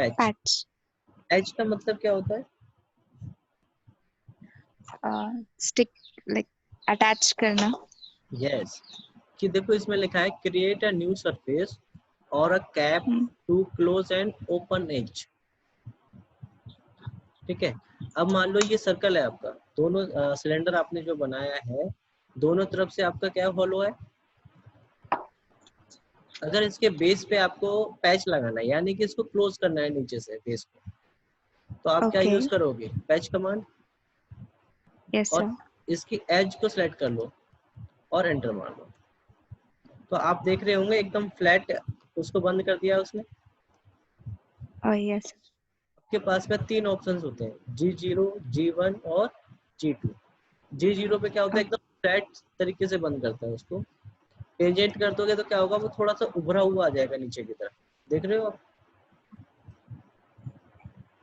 Patch. Patch as का मतलब क्या होता है? स्टिक लाइक अटैच करना। यस, कि देखो इसमें लिखा है क्रिएट अ न्यू सरफेस और a cap to close and open edge. ठीक है, अब मान लो ये सर्कल है आपका, दोनों सिलेंडर आपने जो बनाया है दोनों तरफ से आपका क्या फॉलो है। अगर इसके बेस पे आपको पैच लगाना है, यानी कि इसको क्लोज करना है नीचे से बेस को, तो आप क्या ओके यूज करोगे? Patch command. यस और सर। इसकी एज को सिलेक्ट कर लो और एंटर मार दो, तो आप देख रहे होंगे एकदम फ्लैट उसको बंद कर दिया उसने। यस आपके पास में 3 ऑप्शंस होते हैं, G0, G1 और G2। G0 पे क्या होता है, एकदम फ्लैट तरीके से बंद करता है उसको। टेंजेंट कर दोगे तो क्या होगा, वो थोड़ा सा उभरा हुआ आ जाएगा नीचे की तरफ। देख रहे हो आप?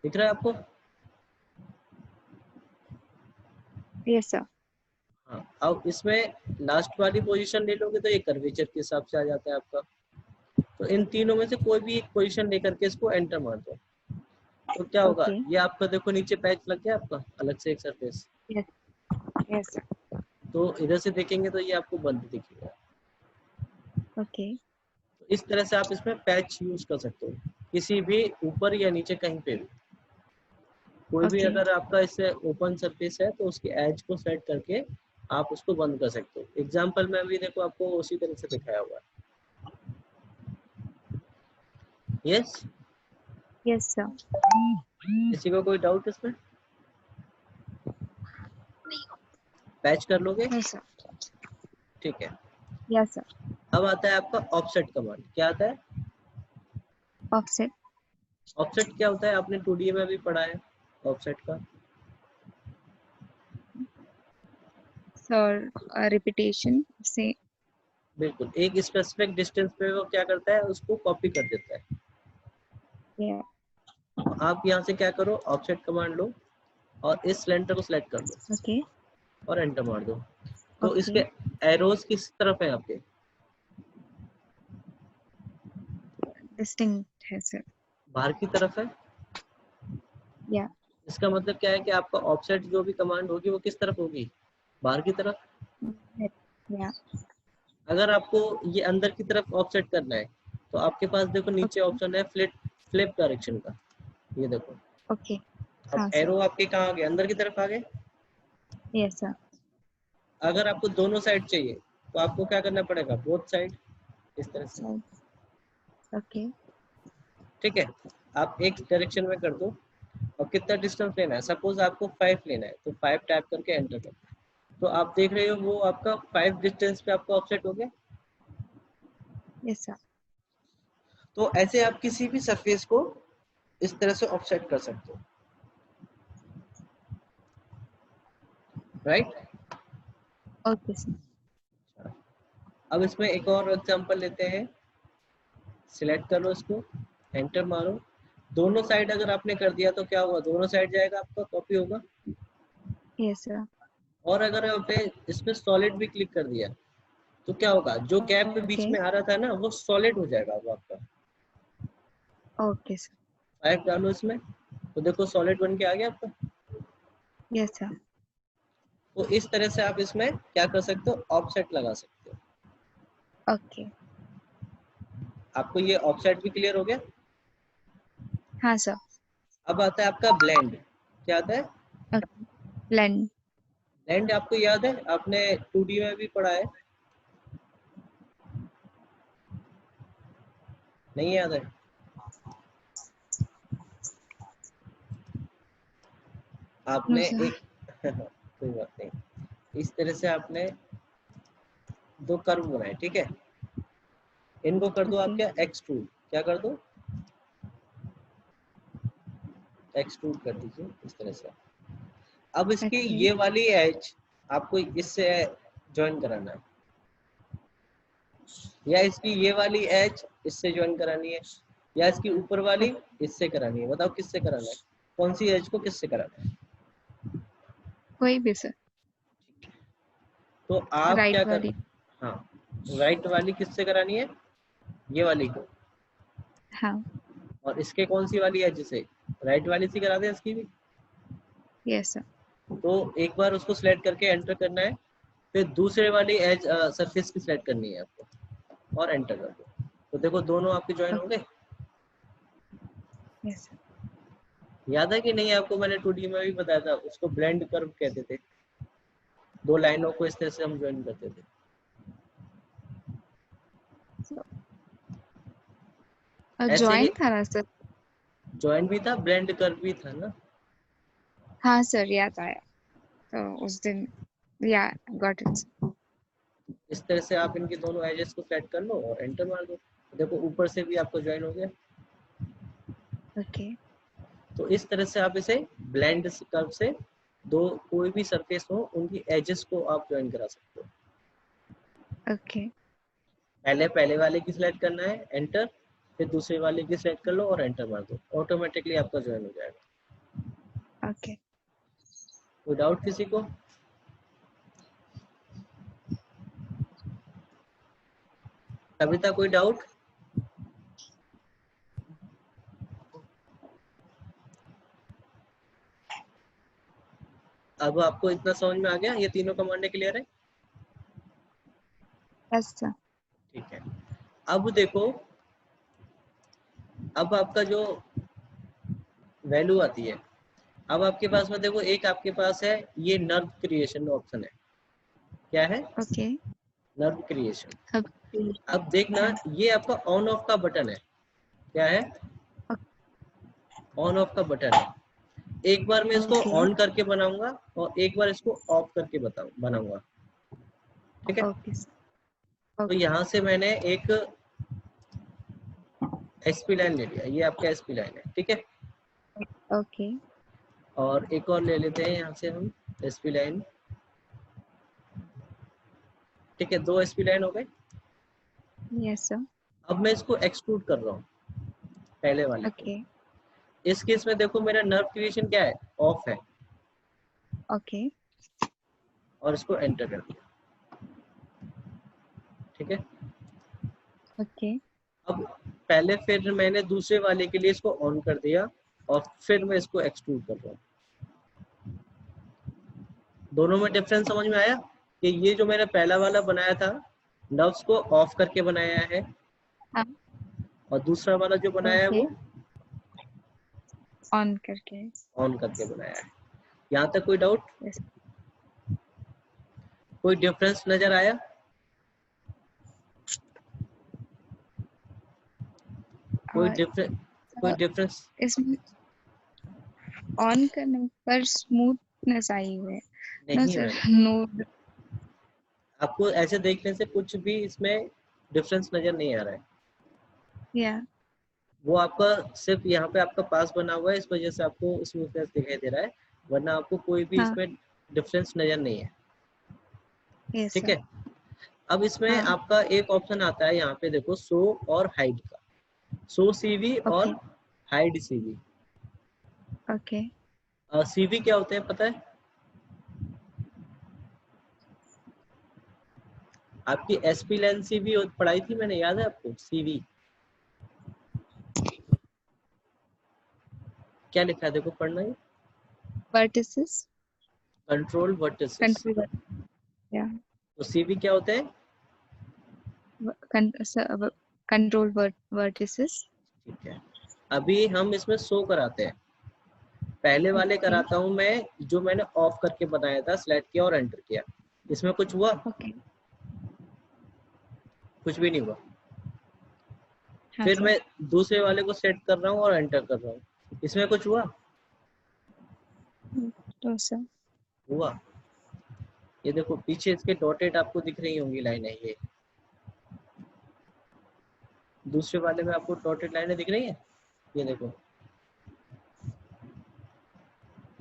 दिख रहा है आपको? Yes sir. हाँ, अब इसमें लास्ट वाली पोजीशन ले लोगे तो ये कर्वेचर के हिसाब से आ जाता है आपका। तो इन तीनों में से कोई भी एक पोजीशन लेकर के इसको एंटर मार दो, तो क्या होगा, ओके ये आपका देखो नीचे पैच लग गया आपका अलग से एक सरफेस। Yes yes sir. तो इधर से देखेंगे तो ये आपको बंद दिखेगा। ओके तो इस तरह से आप इसमें पैच यूज कर सकते हो, किसी भी ऊपर या नीचे कहीं पे भी। कोई भी ओके अगर आपका इससे ओपन सरफेस है तो उसकी एज को सेट करके आप उसको बंद कर सकते हो। एग्जाम्पल में भी देखो आपको उसी तरह से दिखाया हुआ है। Yes, yes sir. किसी को कोई डाउट इसमें? पैच कर लोगे? Yes sir. ठीक है। Yes sir. अब आता है आपका ऑफसेट कमांड। क्या आता है ऑफसेट ऑफसेट? क्या होता है, आपने 2D में भी पढ़ा है ऑफसेट का। सर रिपीटेशन से। बिल्कुल, एक स्पेसिफिक डिस्टेंस पे वो क्या करता है, उसको कॉपी कर देता है। या तो आप यहाँ से क्या करो, ऑफसेट कमांड लो और इस सिलेंडर को सिलेक्ट कर लो ओके और एंटर मार दो। तो ओके इसके एरोज किस तरफ है आपके? डिस्टिंक्ट है सर। बाहर की तरफ है। या इसका मतलब क्या है कि आपका ऑफसेट जो भी कमांड होगी वो किस तरफ होगी? बाहर की तरफ। या अगर आपको ये अंदर की तरफ ऑफसेट करना है तो आपके पास देखो नीचे ओके ऑप्शन है फ्लिप फ्लिप डायरेक्शन का। ये देखो, ओके अब हाँ सर। एरो आपके कहाँ आ गए, अंदर की तरफ आ गए। Yes sir. अगर आपको दोनों साइड चाहिए तो आपको क्या करना पड़ेगा, बोथ साइड, इस तरह से। ओके ठीक है, आप एक डायरेक्शन में कर दो। और कितना डिस्टेंस लेना है, सपोज आपको 5 लेना है तो 5 टैप करके एंटर कर। तो आप देख रहे हो वो आपका 5 डिस्टेंस पे आपका ऑफसेट हो गया। Yes sir. तो ऐसे आप किसी भी सरफेस को इस तरह से ऑफसेट कर सकते हो, राइट। Okay sir. अब इसमें एक और एग्जांपल लेते हैं। सिलेक्ट कर लो इसको, एंटर मारो। दोनों साइड अगर आपने कर दिया तो क्या होगा, दोनों साइड जाएगा आपका, कॉपी होगा। Yes sir. और अगर आपने इसमें सॉलिड भी क्लिक कर दिया तो क्या होगा, जो गैप में बीच ओके में आ रहा था ना वो सॉलिड हो जाएगा वो आपका। Okay sir. 5 डालो इसमें तो देखो सॉलिड बन के आ गया आपका। Yes sir. तो इस तरह से आप इसमें क्या कर सकते हो, ऑफसेट लगा सकते हो। ओके आपको ये ऑफसेट भी क्लियर हो गया। हाँ सर। अब आता है आपका ब्लेंड। क्या आता है ओके ब्लेंड। ब्लेंड? आपको याद है, आपने 2D में भी पढ़ा है, नहीं याद है? नो आपने सर। एक कोई बात नहीं, इस तरह से आपने 2 कर्व बनाए, ठीक है। इनको कर दो आप ओके क्या, एक्सट्रूड। क्या कर दो, एक्सट्रूड कर दीजिए इस तरह से। अब इसकी ओके ये वाली एज आपको इससे ज्वाइन कराना है, या इसकी ये वाली एज इससे ज्वाइन करानी है, या इसकी ऊपर वाली इससे करानी है। बताओ किससे कराना है, कौन सी एज को किससे कराना है? कोई भी सर। तो आप क्या राइट कर, वाली। हाँ, राइट वाली किससे करानी है, ये वाली को। हाँ और इसके कौन सी वाली एज से, राइट वाली सी करा दें इसकी भी। Yes, sir. तो एक बार उसको सिलेक्ट करके एंटर करना है, फिर दूसरे वाली एज सरफेस की सिलेक्ट करनी है आपको और एंटर कर दो। तो देखो दोनों आपके ज्वाइन हो गए। Yes, sir. याद है कि नहीं आपको, मैंने 2D में भी बताया था, उसको ब्लेंड कर्व कहते थे। दो लाइनों को इस तरह से हम ज्वाइन करते थे। So, ऐसे ही join था ना सर? ज्वाइन भी था, ब्लेंड कर्व भी था ना। हाँ सर, याद आया। तो उस दिन या गॉट इट। इस तरह से आप इनके दोनों एजेस को सेट कर लो और एंटर मार दो। देखो ऊपर से भी आपको ज्वाइन हो गया। ओके तो इस तरह से आप इसे ब्लेंड कर्व से दो कोई भी सरफेस हो उनकी एजेस को आप ज्वाइन करा सकते हो। ओके पहले वाले की सिलेक्ट करना है, एंटर, फिर दूसरे वाले की सिलेक्ट कर लो और एंटर मार दो, ऑटोमेटिकली आपका ज्वाइन हो जाएगा। ओके। कोई डाउट किसी को? कविता कोई डाउट? अब आपको इतना समझ में आ गया, ये तीनों कमांडें क्लियर है? Yes sir. ठीक है। अब देखो, अब आपका जो वैल्यू आती है, अब आपके पास में देखो एक आपके पास है ये नर्व क्रिएशन ऑप्शन है। क्या है? ओके। Nerve creation. अब अब देखना ये आपका ऑन ऑफ का बटन है। क्या है? ऑन ऑफ का बटन है। एक बार मैं इसको ओके ऑन करके बनाऊंगा और एक बार इसको ऑफ करके बनाऊंगा। ठीक है? Okay sir. तो यहाँ से मैंने एक एसपी लाइन ले लिया, ये आपका एसपी लाइन है। ठीक है? ओके और एक और ले लेते हैं यहाँ से हम एसपी लाइन। ठीक है, दो एसपी लाइन हो गए। Yes sir. अब मैं इसको एक्सट्रूड कर रहा हूँ पहले वाले को। ओके इस केस में देखो मेरा नर्व क्रिएशन क्या है, ऑफ है, ओके और इसको एंटर कर दिया। ठीक है? ओके अब पहले फिर मैंने दूसरे वाले के लिए इसको ऑन कर दिया और फिर मैं इसको एक्सट्रूड कर रहा हूँ। दोनों में डिफरेंस समझ में आया कि ये जो मैंने पहला वाला बनाया था नर्व्स को ऑफ करके बनाया है, हाँ और दूसरा वाला जो बनाया है ओके वो ऑन करके। ऑन करके बनाया है। यहाँ तक कोई डाउट? यस कोई डिफरेंस नजर आया? कोई डिफरेंस? इसमें ऑन करने पर स्मूथनेस आई हुई है ना नहीं सर? Madam, no. आपको ऐसे देखने से कुछ भी इसमें डिफरेंस नजर नहीं आ रहा है। या वो आपका सिर्फ यहाँ पे आपका पास बना हुआ है, इस वजह से आपको स्मूथनेस दिखाई दे रहा है, वरना आपको कोई भी हाँ इसमें डिफरेंस नजर नहीं है। यस ठीक सर। है? अब इसमें हाँ आपका एक ऑप्शन आता है यहाँ पे देखो, शो और हाइड का। शो सीवी ओके और हाइड सीवी। ओके। सीवी क्या होते हैं पता है? आपकी एसपी लाइन सीवी पढ़ाई थी मैंने, याद है आपको? सीवी क्या लिखा है देखो, पढ़ना है। वर्टिसेस। Control vertices. कंट्री या तो सीवी क्या होते हैं? Control vertices. ठीक है, अभी हम इसमें शो कराते हैं। पहले वाले ओके कराता हूँ मैं, जो मैंने ऑफ करके बनाया था, सिलेक्ट किया और एंटर किया। इसमें कुछ हुआ? ओके। कुछ भी नहीं हुआ। हाँ फिर सर। मैं दूसरे वाले को सेट कर रहा हूँ और एंटर कर रहा हूँ, इसमें कुछ हुआ? तो सर हुआ। ये देखो पीछे इसके डॉटेड आपको दिख रही होंगी लाइनें, ये दूसरे वाले में आपको डॉटेड लाइनें दिख रही हैं, ये देखो,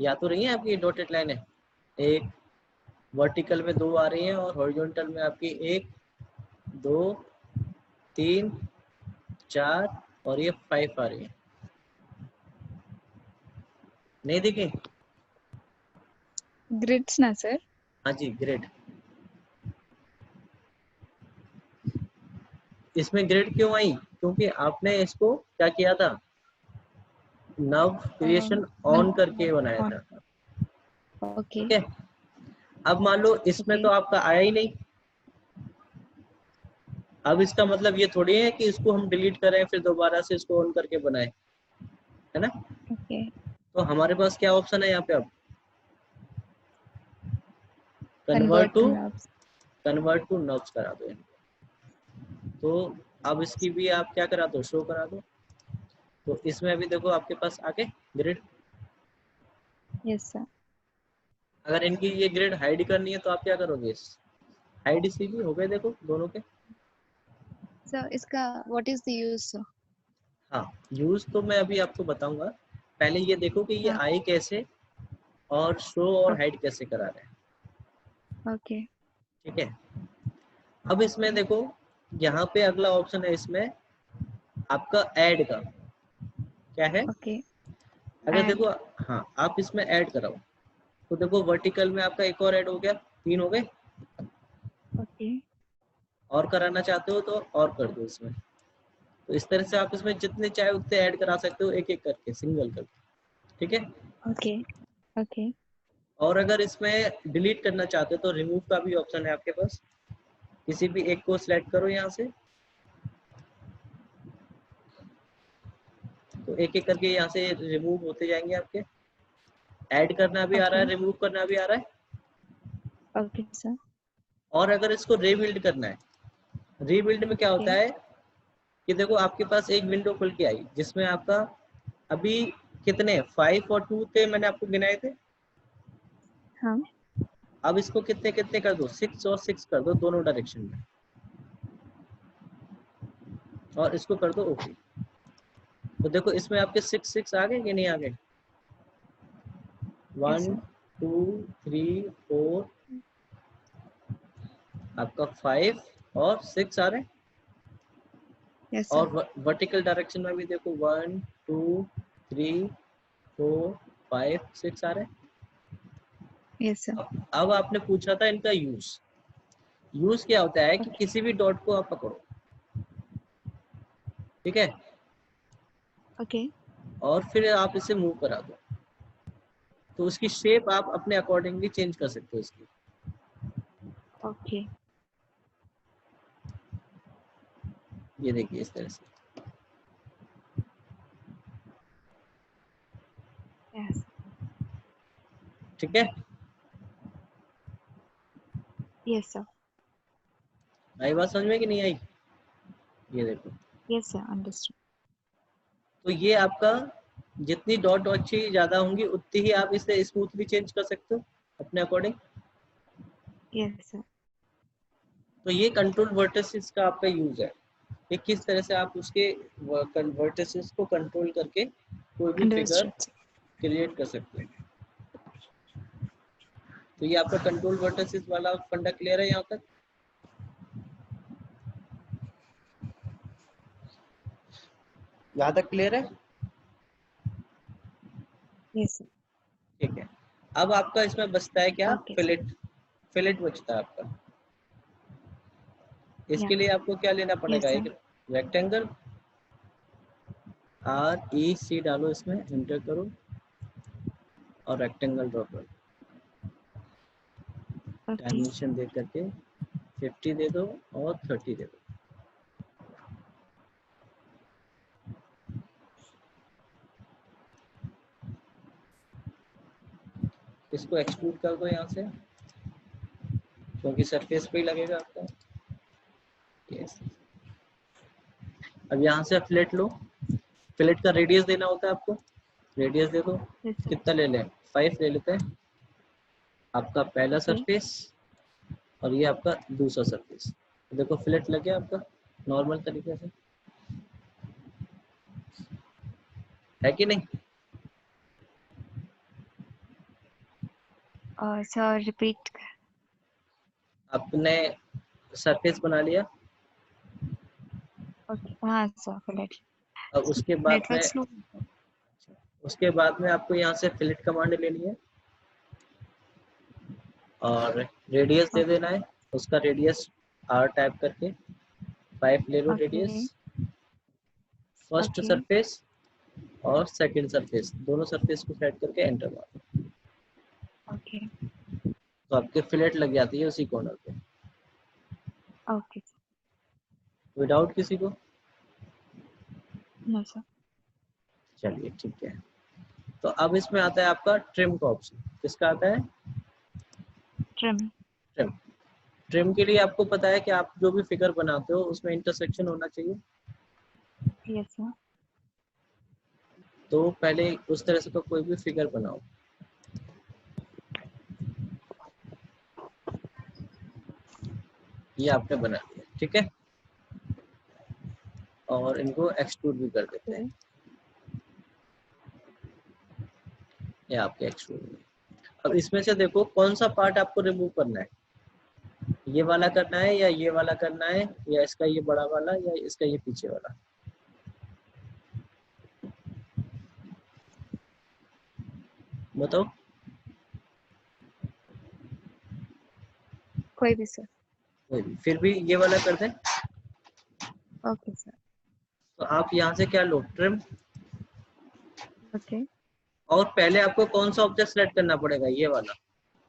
या तो रही है आपकी डॉटेड लाइनें, एक वर्टिकल में दो आ रही हैं और हॉरिजॉन्टल में आपकी एक, दो, तीन, चार और ये 5 आ रही है। नहीं दिखे? ग्रिड्स ना सर? हाँ जी, ग्रेड। इसमें ग्रेड क्यों आई? क्योंकि आपने इसको क्या किया था, नव क्रिएशन ऑन करके बनाया on. था। Okay. ठीक है, अब मान लो इसमें Okay. तो आपका आया ही नहीं, अब इसका मतलब ये थोड़ी है कि इसको हम डिलीट करें फिर दोबारा से इसको ऑन करके बनाए, है ना। Okay. तो हमारे पास क्या ऑप्शन है यहाँ पे, अब Convert to knobs. Convert to knobs करा दो। तो अब इसकी भी आप क्या करा दो, शो करा दो। तो इसमें अभी देखो आपके पास आगे ग्रिड, Yes sir. अगर इनकी ये ग्रिड हाइड करनी है तो आप क्या करोगे, हाइड सी भी हो गए देखो दोनों के। So इसका what is the use sir? हाँ, यूज तो मैं अभी आपको बताऊंगा, पहले ये देखो कि ये हाँ. आए कैसे और शो और Okay. हाइड कैसे करा रहे हैं। Okay. ठीक है, अब इसमें देखो यहाँ पे अगला ऑप्शन है इसमें आपका ऐड का, क्या है, Okay. अगर Add. देखो, हाँ आप इसमें ऐड कराओ तो देखो वर्टिकल में आपका एक और ऐड हो गया, 3 हो गए। Okay. और कराना चाहते हो तो और कर दो इसमें। तो इस तरह से आप इसमें जितने चाहे उतने ऐड करा सकते हो, एक एक करके, सिंगल करके। ठीक है, Okay. Okay. और अगर इसमें डिलीट करना चाहते हो तो रिमूव का भी ऑप्शन है आपके पास, किसी भी एक को सिलेक्ट करो यहाँ से, तो एक एक करके यहाँ से रिमूव होते जाएंगे आपके। ऐड करना भी आ रहा है, Okay. रिमूव करना भी आ रहा है। Okay sir. और अगर इसको रीबिल्ड करना है, रीबिल्ड में क्या होता Okay. है कि देखो आपके पास एक विंडो खुल के आई जिसमें आपका अभी कितने 5 और 2 थे, मैंने आपको गिनाए थे। हाँ. अब इसको कितने कितने कर दो, 6 और 6 कर दो दोनों डायरेक्शन में, और इसको कर दो ओके। तो देखो इसमें आपके 6 6 आ गए कि नहीं आ गए, Yes 1 sir. 2 3 4 आपका 5 और 6 आ रहे हैं। Yes sir. और वर्टिकल डायरेक्शन में भी देखो 1 2 3 4 5 6 आ रहे हैं। Yes sir. अब आपने पूछा था इनका यूज, यूज क्या होता है कि Okay. किसी भी डॉट को आप पकड़ो, ठीक है, Okay. और फिर आप इसे मूव करा दो, तो उसकी शेप आप अपने अकॉर्डिंगली चेंज कर सकते हो इसकी। Okay. ये देखिए इस तरह से, Yes. ठीक है। Yes sir. आई बात समझ में कि नहीं आई, ये देखो। Yes sir. Understood. तो ये आपका जितनी डॉट अच्छी ज्यादा होंगी उतनी ही आप इसे स्मूथली चेंज कर सकते हो अपने अकॉर्डिंग। Yes sir. तो ये कंट्रोल वर्टिसेस का आपका यूज है कि किस तरह से आप उसके वर्टिसेस को कंट्रोल करके कोई भी फिगर Understood sir. क्रिएट कर सकते हैं। तो ये आपका कंट्रोल वर्टिसेस वाला फंडा क्लियर है यहाँ तक। यहाँ तक क्लियर है, Yes sir. ठीक है। अब आपका इसमें बचता है क्या, Okay. फिलेट, फिलेट बचता है आपका। Yeah. इसके लिए आपको क्या लेना पड़ेगा, Yes sir. एक रेक्टेंगल, REC डालो, इसमें एंटर करो और रेक्टेंगल ड्रॉ करो, Okay. डायमेंशन दे करके 50 दे दो और 30 दे दो। इसको एक्सट्रूड कर दो यहाँ से, क्योंकि सरफेस पे ही लगेगा आपका। यस, अब यहाँ से फिलेट लो, फिलेट का रेडियस देना होता है आपको, रेडियस दे दो। Yes sir. कितना ले लें, 5 ले लेते हैं। आपका पहला Okay. सरफेस और ये आपका दूसरा सरफेस, देखो फिलेट लग गया आपका नॉर्मल तरीके से, है कि नहीं। Sir repeat. आपने सरफेस बना लिया, Okay. हाँ sir. Correct. और Network slow. उसके बाद में आपको यहाँ से फिलेट कमांड लेनी है और रेडियस दे देना है। उसका रेडियस R टाइप करके 5 ले लो radius, Okay. First Okay. Surface, और सेकंड सरफेस, दोनों सरफेस को सेलेक्ट करके एंटर मारो। ओके तो आपके फिलेट लग जाती है उसी कॉर्नर पे, ओके विदाउट किसी को। No sir. चलिए ठीक है। तो अब इसमें आता है आपका ट्रिम का ऑप्शन। किसका आता है? ट्रिम। ट्रिम। ट्रिम के लिए आपको पता है कि आप जो भी फिगर बनाते हो उसमें इंटरसेक्शन होना चाहिए। Yes sir. तो पहले उस तरह से कोई भी फिगर बनाओ। ये आपने बना लिया, ठीक है। और इनको एक्सट्रूड भी कर देते हैं। ये आपके एक्सट्रूड में। अब इसमें से देखो कौन सा पार्ट आपको रिमूव करना है। ये वाला करना है या ये वाला करना है, या इसका ये बड़ा वाला या इसका ये पीछे वाला। बताओ। कोई भी सर। फिर भी ये वाला कर दें। Okay sir. तो आप यहाँ से क्या लो, ट्रिम। ओके और पहले आपको कौन सा ऑब्जेक्ट सेलेक्ट करना पड़ेगा, ये वाला,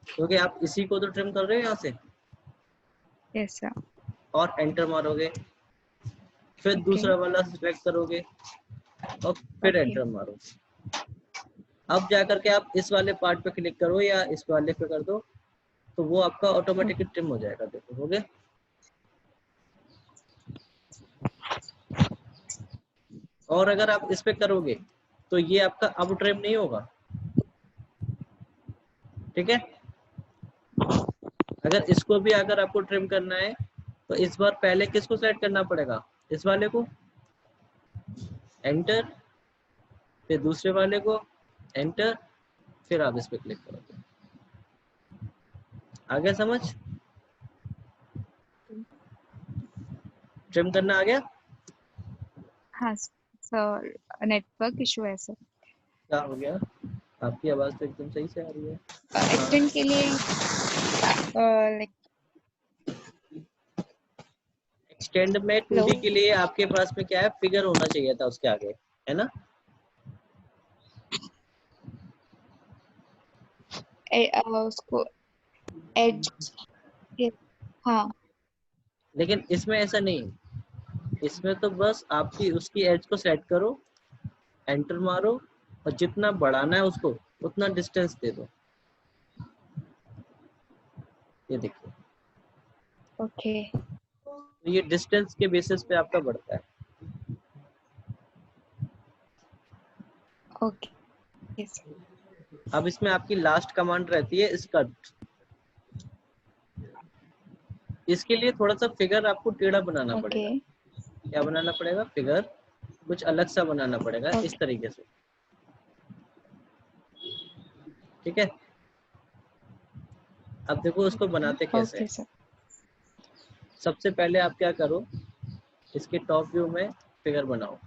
क्योंकि आप इसी को तो ट्रिम कर रहे हो यहाँ से। Yes sir. और एंटर मारोगे, फिर ओके दूसरा वाला सिलेक्ट करोगे और फिर ओके एंटर मारोगे। अब जा करके आप इस वाले पार्ट पे क्लिक करो या इस वाले पे कर दो, तो वो आपका ऑटोमेटिकली ट्रिम हो जाएगा। देखो हो गया। और अगर आप इस पे करोगे तो ये आपका अब ट्रिम नहीं होगा, ठीक है। अगर इसको भी अगर आपको ट्रिम करना है तो इस बार पहले किसको सेलेक्ट करना पड़ेगा, इस वाले को, एंटर, फिर दूसरे वाले को एंटर, फिर आप इस पे क्लिक करोगे। आ गया समझ? ट्रिम करना आ गया? हाँ सर, नेटवर्क इशू है सर। क्या हो गया? आपकी आवाज तो एकदम सही से आ रही है। एक्सटेंड के लिए लाइक एक्सटेंड में 2D के लिए आपके पास में क्या है, फिगर होना चाहिए था उसके आगे, है ना। उसको एज। हाँ लेकिन इसमें ऐसा नहीं है। इसमें तो बस आपकी उसकी एज को सेट करो, एंटर मारो, और जितना बढ़ाना है उसको उतना डिस्टेंस दे दो। ये देखिए, ओके तो ये डिस्टेंस के बेसिस पे आपका बढ़ता है। ओके अब इसमें आपकी लास्ट कमांड रहती है स्कर्ट। इसके लिए थोड़ा सा फिगर आपको टेढ़ा बनाना ओके पड़ेगा। क्या बनाना पड़ेगा? फिगर कुछ अलग सा बनाना पड़ेगा, इस ओके तरीके से, ठीक है। अब देखो उसको बनाते कैसे ओके हैं। सर। सबसे पहले आप क्या करो, इसके टॉप व्यू में फिगर बनाओ।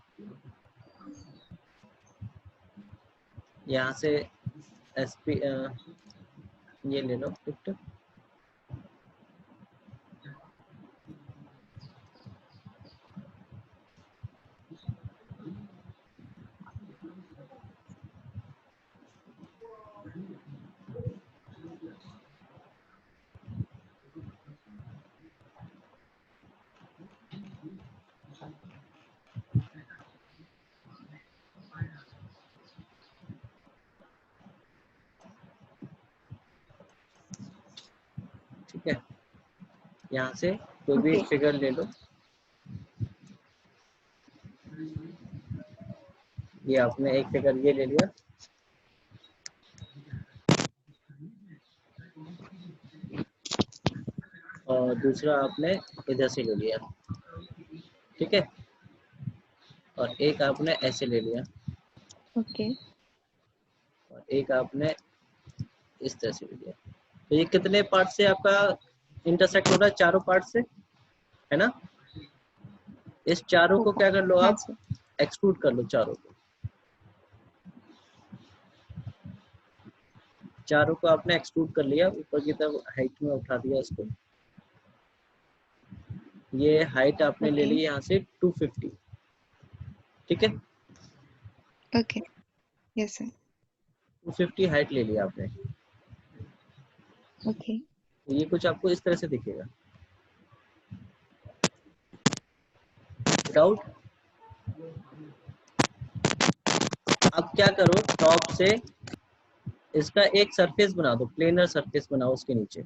यहाँ से एसपी ये ले लो पिक्ट। ठीक है, यहाँ से कोई भी ओके एक फिगर ले लो। ये आपने एक फिगर ये ले लिया, और दूसरा आपने इधर से ले लिया, ठीक है। और एक आपने ऐसे ले लिया, ओके और एक आपने इस तरह से ले लिया। तो ये कितने पार्ट से आपका इंटरसेक्ट हो रहा है? चारों पार्ट से, है ना। इस चारों को क्या कर लो हाँ आप, सर। एक्सट्रूड कर लो चारों को। चारों को आपने एक्सट्रूड कर लिया, ऊपर की तरफ हाइट में उठा दिया इसको। ये हाइट आपने ले ओके ली यहाँ से 250, ठीक है। Okay. Yes, sir. 250 हाइट ले लिया आपने, Okay. तो ये कुछ आपको इस तरह से दिखेगा। डाउट? अब क्या करो, टॉप से इसका एक सरफेस बना दो, प्लेनर सरफेस बनाओ उसके नीचे,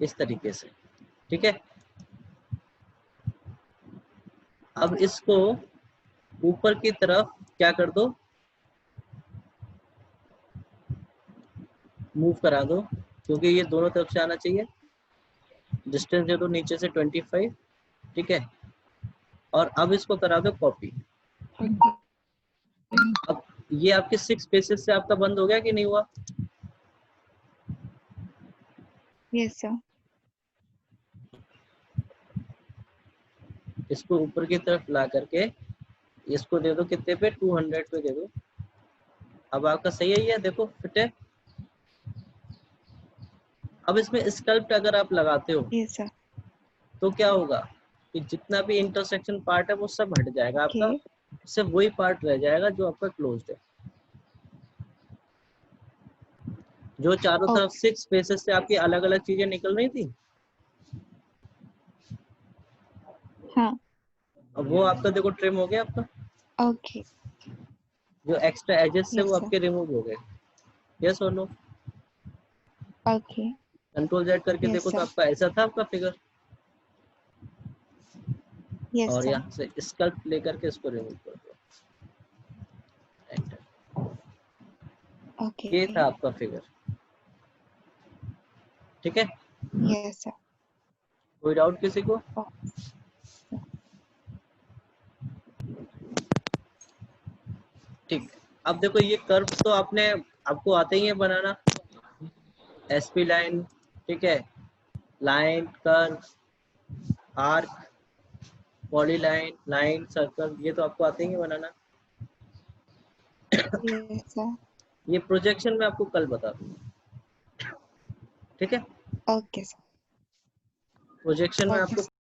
इस तरीके से, ठीक है। अब इसको ऊपर की तरफ क्या कर दो, मूव करा दो, क्योंकि ये दोनों तरफ से आना चाहिए। डिस्टेंस दे दो नीचे से 25, ठीक है। और अब इसको करा दो कॉपी। Okay. अब ये आपके 6 पेसेस से आपका बंद हो गया कि नहीं हुआ? Yes, sir. इसको ऊपर की तरफ ला करके इसको दे दो कितने पे, 200 पे दे दो। अब आपका सही है, ये देखो फिट है। अब इसमें स्कल्प्ट अगर आप लगाते हो Yes, sir. तो क्या होगा कि जितना भी इंटरसेक्शन पार्ट है वो सब हट जाएगा आपका, Okay. सिर्फ वही पार्ट रह जाएगा जो आपका क्लोज्ड है। जो चारों तरफ Okay. 6 फेसेस से आपकी अलग अलग चीजें निकल रही थी, हाँ. अब वो आपका देखो ट्रिम हो गया आपका। Okay. जो एक्स्ट्रा एजेस थे Yes, वो sir. आपके रिमूव हो गए। यस और नो? Okay. कंट्रोल जेड करके Yes, देखो तो sir. आपका ऐसा था आपका फिगर। Yes, और sir. यहाँ से स्कल्प लेकर के इसको रिमूव कर दो। एंटर। Okay. ये था आपका फिगर, ठीक है। Yes, sir. कोई डाउट किसी को? Oh, ठीक। अब देखो ये कर्व तो आपने, आपको आते ही है बनाना, एसपी लाइन, ठीक है, line, curve, arc, polyline, line, circle, ये तो आपको आते ही है बनाना। yes, sir. ये प्रोजेक्शन में आपको कल बता दूंगा, ठीक है। Okay, sir. प्रोजेक्शन में Okay, आपको sir.